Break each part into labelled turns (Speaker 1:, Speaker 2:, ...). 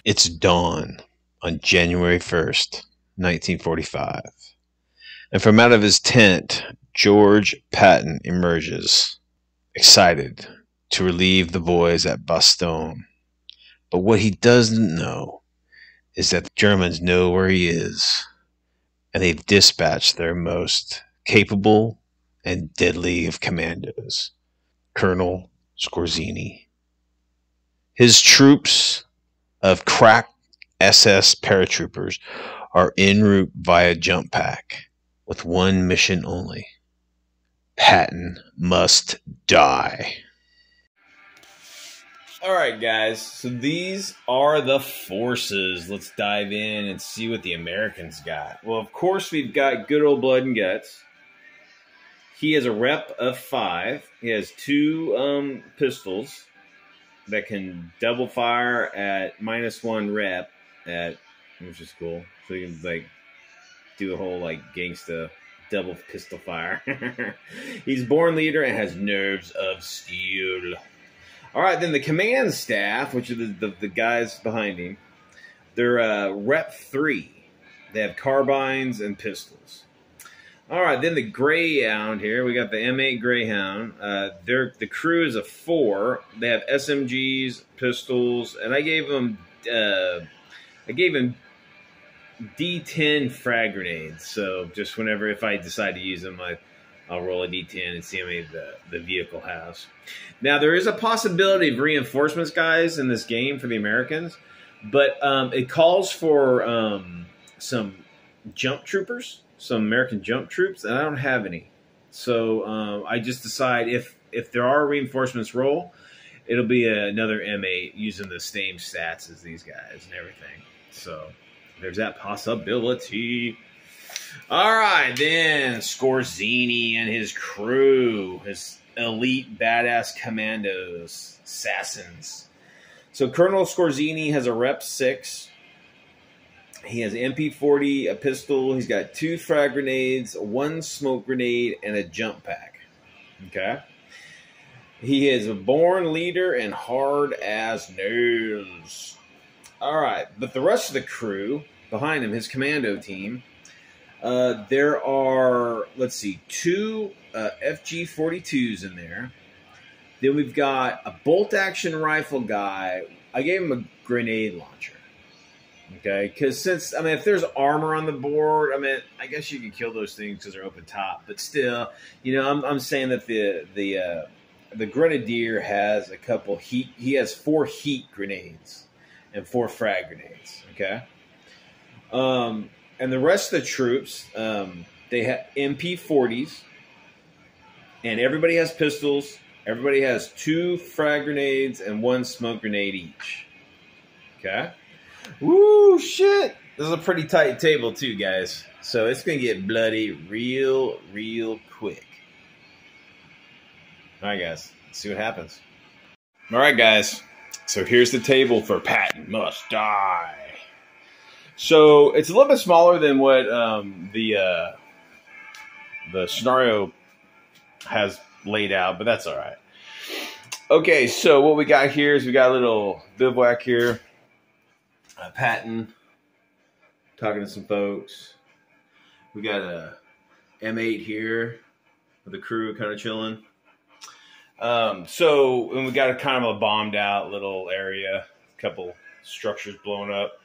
Speaker 1: It's dawn on January 1st, 1945. And from out of his tent, George Patton emerges, excited to relieve the boys at Bastogne. But what he doesn't know is that the Germans know where he is, and they've dispatched their most capable and deadly of commandos, Colonel Skorzeny. His troops of crack SS paratroopers are en route via jump pack with one mission only. Patton must die.
Speaker 2: All right, guys. So these are the forces. Let's dive in and see what the Americans got. Well, of course, we've got good old blood and guts. He has a rep of 5. He has 2 pistols that can double fire at -1 rep at, which is cool. So you can like do a whole like gangsta double pistol fire. He's born leader and has nerves of steel. All right, then the command staff, which are the guys behind him, they're rep 3. They have carbines and pistols. All right, then the Greyhound here. We got the M8 Greyhound. The crew is a 4. They have SMGs, pistols, and I gave them D10 frag grenades. So just whenever, if I decide to use them, I'll roll a D10 and see how many the vehicle has. Now, there is a possibility of reinforcements, guys, in this game for the Americans, but it calls for some jump troopers. Some American jump troops, and I don't have any. So I just decide if there are reinforcements roll, it'll be another M8 using the same stats as these guys and everything. So there's that possibility. All right, then Skorzeny and his crew, his elite badass commandos, assassins. So Colonel Skorzeny has a rep 6. He has an MP40, a pistol. He's got 2 frag grenades, 1 smoke grenade, and a jump pack. Okay. He is a born leader and hard as nails. All right. But the rest of the crew behind him, his commando team, there are, let's see, 2 FG-42s in there. Then we've got a bolt-action rifle guy. I gave him a grenade launcher. Okay, because since, I mean, if there's armor on the board, I mean, I guess you can kill those things because they're open top. But still, you know, I'm saying that the Grenadier has a couple heat. He has 4 heat grenades and 4 frag grenades. Okay, and the rest of the troops, they have MP40s, and everybody has pistols. Everybody has 2 frag grenades and 1 smoke grenade each. Okay. Woo, shit. This is a pretty tight table, too, guys. So it's going to get bloody real quick. All right, guys. Let's see what happens. All right, guys. So here's the table for Patton Must Die. So it's a little bit smaller than what the scenario has laid out, but that's all right. Okay, so what we got here is we got a little bivouac here. Patton talking to some folks. We got a M8 here with the crew kind of chilling. So, and we got a kind of a bombed out little area, a couple structures blown up.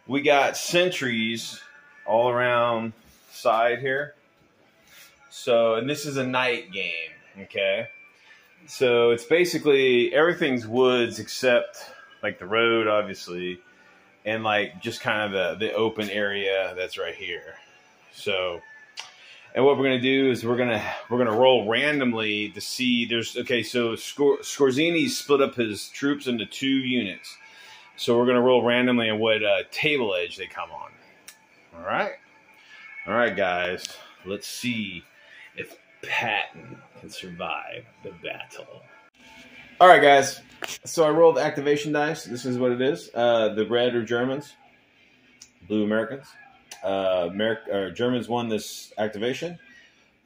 Speaker 2: We got sentries all around the side here. So, and this is a night game, okay? So it's basically everything's woods except like the road, obviously. And like just kind of the open area that's right here. So, and what we're gonna do is we're gonna roll randomly to see. Okay. So Skorzeny split up his troops into 2 units. So we're gonna roll randomly on what table edge they come on. All right, guys. Let's see if Patton can survive the battle. All right, guys. So I rolled activation dice. This is what it is. The red are Germans, blue Americans. Germans won this activation,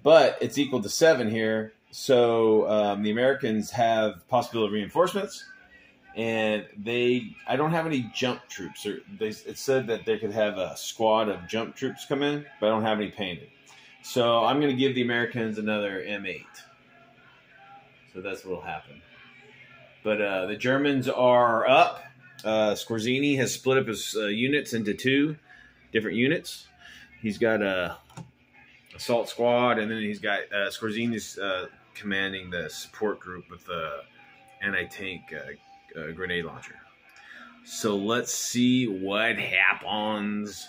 Speaker 2: but it's equal to 7 here. So the Americans have possibility of reinforcements, And I don't have any jump troops. It said that they could have a squad of jump troops come in, but I don't have any painted. So I'm going to give the Americans another M8. So that's what will happen. But the Germans are up. Skorzeny has split up his units into 2 different units. He's got a assault squad, and then he's got Skorzeny's commanding the support group with the anti-tank grenade launcher. So let's see what happens.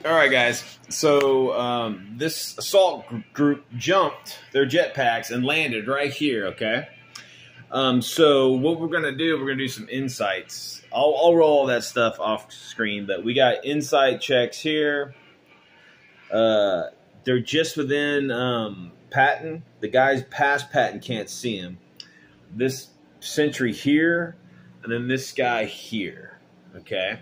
Speaker 2: All right, guys. So this assault group jumped their jetpacks and landed right here, okay? So what we're going to do some insights. I'll roll all that stuff off screen, but we got insight checks here. They're just within Patton. The guys past Patton can't see him. This sentry here, and then this guy here, okay?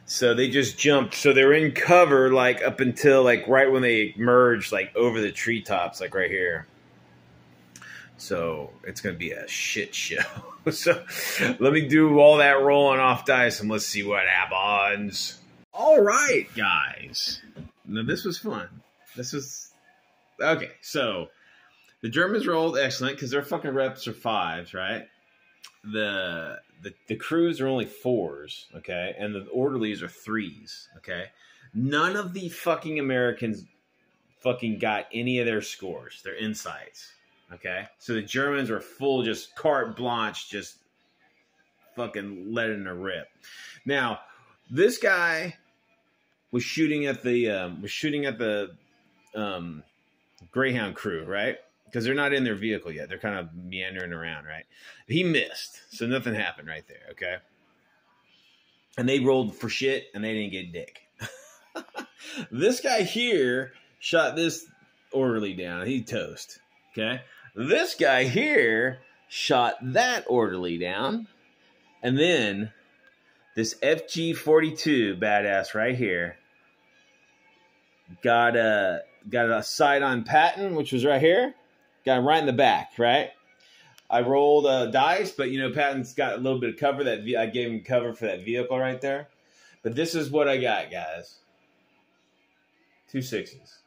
Speaker 2: So they just jumped. So they're in cover, like, up until, like, right when they merged, like, over the treetops, like, right here. So it's going to be a shit show. So let me do all that rolling off dice, and let's see what happens. All right, guys. Now, this was fun. This was... Okay, so the Germans rolled excellent because their fucking reps are 5s, right? The crews are only 4s, okay? And the orderlies are 3s, okay? None of the fucking Americans fucking got any of their scores, their insights, okay? So the Germans were full, just carte blanche, just fucking letting her rip. Now, this guy was shooting at the Greyhound crew, right? Because they're not in their vehicle yet. They're kind of meandering around, right? He missed, so nothing happened right there, okay? And they rolled for shit, and they didn't get dick. This guy here shot this orderly down. He toast, okay? This guy here shot that orderly down. And then this FG-42 badass right here got a sight on Patton, which was right here. Got him right in the back, right? I rolled dice, but, you know, Patton's got a little bit of cover. I gave him cover for that vehicle right there. But this is what I got, guys. 2 6s.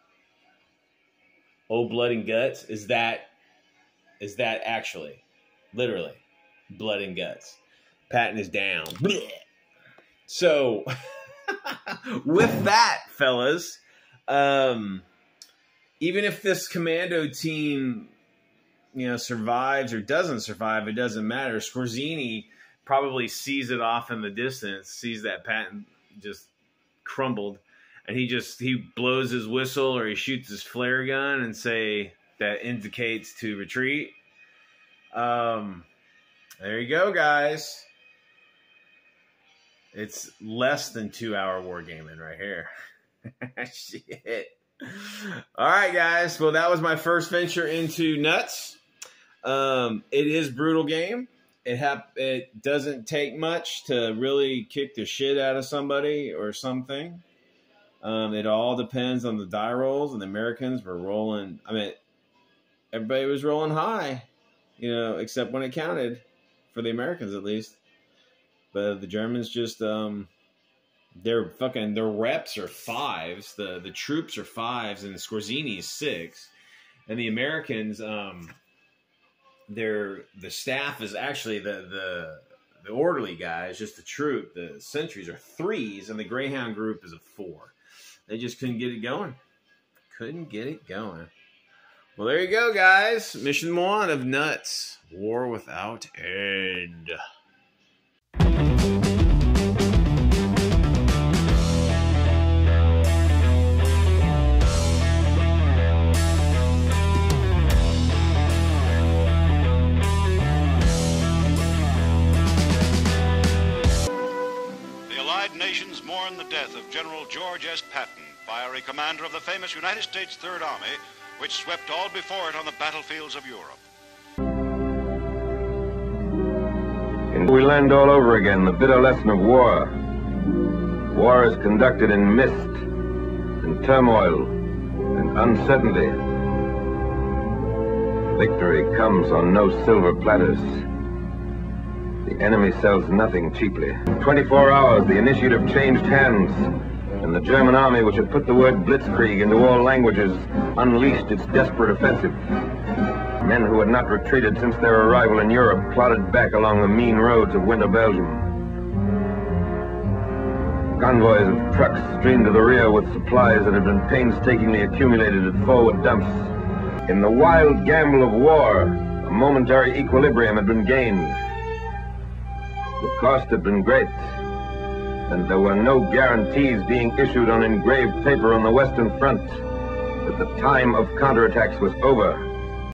Speaker 2: Oh, blood and guts. Is that actually, literally, blood and guts? Patton is down. So, with that, fellas, even if this commando team, you know, survives or doesn't survive, it doesn't matter. Skorzeny probably sees it off in the distance, sees that Patton just crumbled, and he blows his whistle or he shoots his flare gun and say that indicates to retreat. There you go, guys. It's less than 2-hour wargaming right here. Shit. All right, guys. Well, that was my first venture into nuts. It is brutal game. It doesn't take much to really kick the shit out of somebody or something. It all depends on the die rolls, and the Americans were rolling. I mean, everybody was rolling high, you know, except when it counted for the Americans, at least. But the Germans just, their reps are 5s. The troops are 5s, and the Skorzeny is 6. And the Americans, the staff is actually the orderly guys, just the troop. The sentries are 3s, and the Greyhound group is a 4. They just couldn't get it going. Couldn't get it going. Well, there you go, guys. Mission 1 of Nuts. War Without End.
Speaker 3: Nations mourn the death of General George S. Patton, fiery commander of the famous United States Third Army, which swept all before it on the battlefields of Europe.
Speaker 4: And we learned all over again the bitter lesson of war. War is conducted in mist, and turmoil, and uncertainty. Victory comes on no silver platters. The enemy sells nothing cheaply. In 24 hours, the initiative changed hands, and the German army, which had put the word blitzkrieg into all languages, unleashed its desperate offensive. Men who had not retreated since their arrival in Europe plodded back along the mean roads of winter Belgium. Convoys of trucks streamed to the rear with supplies that had been painstakingly accumulated at forward dumps. In the wild gamble of war, a momentary equilibrium had been gained. The cost had been great, and there were no guarantees being issued on engraved paper on the Western Front that the time of counterattacks was over.